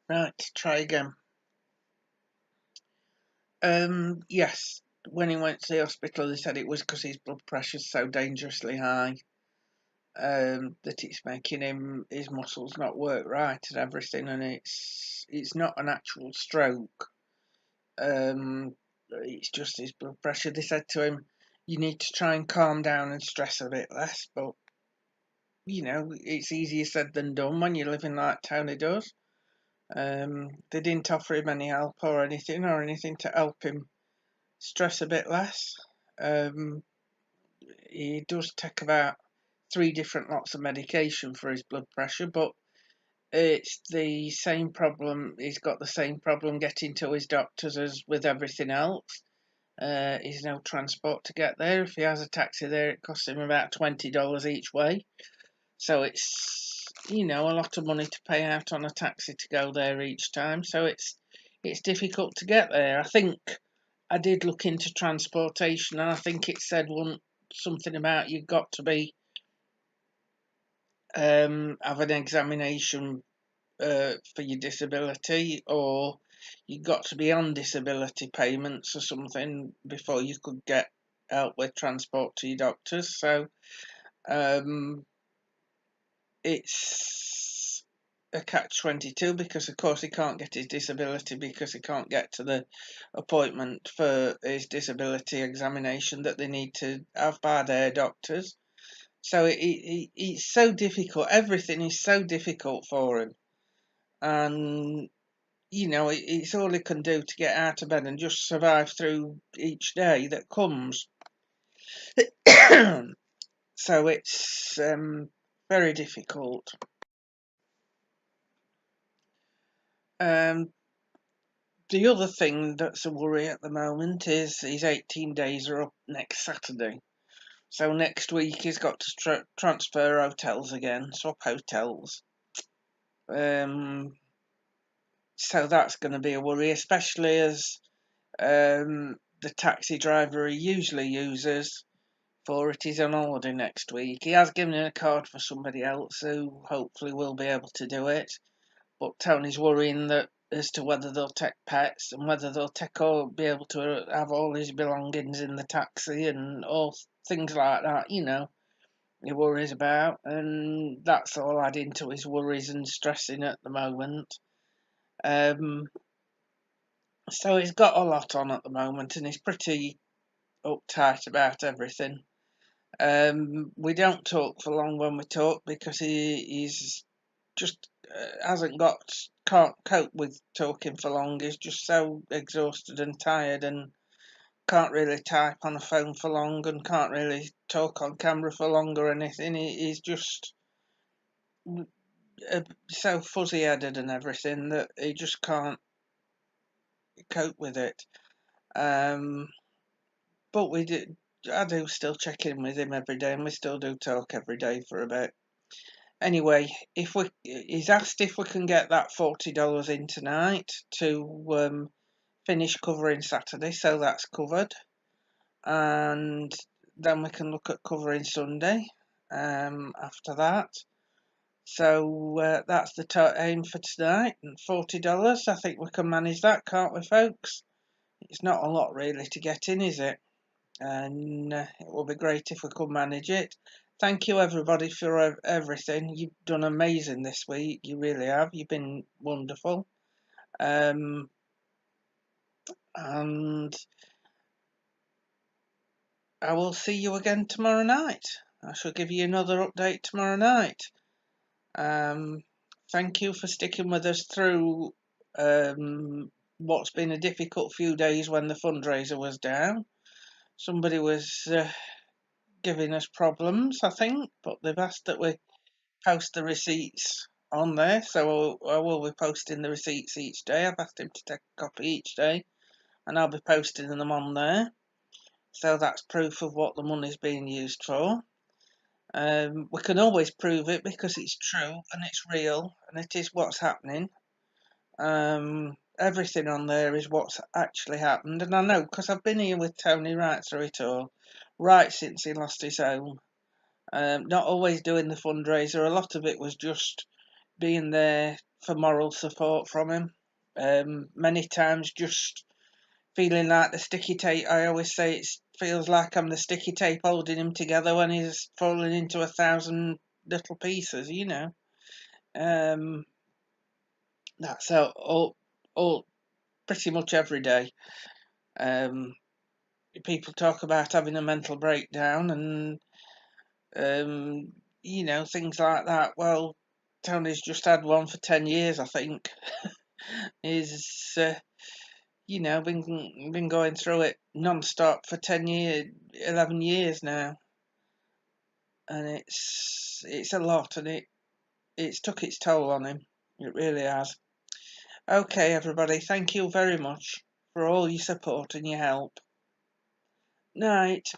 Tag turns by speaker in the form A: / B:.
A: Right, try again. Yes, when he went to the hospital, they said it was because his blood pressure's so dangerously high, that it's making his muscles not work right and everything, and it's not an actual stroke. It's just his blood pressure. They said to him, "You need to try and calm down and stress a bit less," but it's easier said than done when you're living like Tony does. They didn't offer him any help or anything to help him stress a bit less. Um, he does take about 3 different lots of medication for his blood pressure, but it's the same problem. He's got the same problem getting to his doctors as with everything else. He's no transport to get there. If he has a taxi there, it costs him about $20 each way. So it's a lot of money to pay out on a taxi to go there each time. So it's difficult to get there. I think I did look into transportation, and I think it said something about you've got to be have an examination for your disability, or you got to be on disability payments or something before you could get help with transport to your doctors. So um, it's a catch-22 because, of course, he can't get his disability because he can't get to the appointment for his disability examination that they need to have by their doctors. So it's so difficult. Everything is so difficult for him. And it's all he can do to get out of bed and just survive through each day that comes. So it's very difficult. Um, the other thing that's a worry at the moment is his 18 days are up next Saturday. So next week he's got to transfer hotels again, swap hotels. So that's going to be a worry, especially as the taxi driver he usually uses for it is on holiday next week. He has given in a card for somebody else who hopefully will be able to do it. But Tony's worrying that as to whether they'll take pets and whether they'll be able to have all his belongings in the taxi and all things like that, he worries about. And that's all adding to his worries and stressing at the moment. So he's got a lot on at the moment and he's pretty uptight about everything. We don't talk for long when we talk because he's just can't cope with talking for long. He's just so exhausted and tired and can't really type on a phone for long and can't really talk on camera for long or anything. He's just so fuzzy-headed and everything that he just can't cope with it. But I do still check in with him every day, and we still do talk every day for a bit. Anyway, he's asked if we can get that $40 in tonight to finish covering Saturday, so that's covered, and then we can look at covering Sunday after that. So that's the aim for tonight, and $40. I think we can manage that, can't we, folks? It's not a lot really to get in, is it? And it will be great if we could manage it. Thank you everybody for everything. You've done amazing this week. You really have. You've been wonderful. And I will see you again tomorrow night. I shall give you another update tomorrow night. Thank you for sticking with us through what's been a difficult few days when the fundraiser was down. Somebody was giving us problems, I think, but they've asked that we post the receipts on there, so I will be posting the receipts each day. I've asked him to take a copy each day, and I'll be posting them on there. So that's proof of what the money's being used for. We can always prove it because it's true and it's real and it is what's happening. Everything on there is what's actually happened, and I know because I've been here with Tony right through it all, right since he lost his home. Not always doing the fundraiser. A lot of it was just being there for moral support from him. Many times just feeling like the sticky tape. I always say it feels like I'm the sticky tape holding him together when he's falling into 1,000 little pieces, you know. Um, that's all pretty much every day. Um, People talk about having a mental breakdown and um, things like that. Well, Tony's just had one for 10 years, I think. He's been going through it non-stop for 10 years, 11 years now, and it's a lot, and it's took its toll on him. It really has. Okay, everybody, thank you very much for all your support and your help. Night.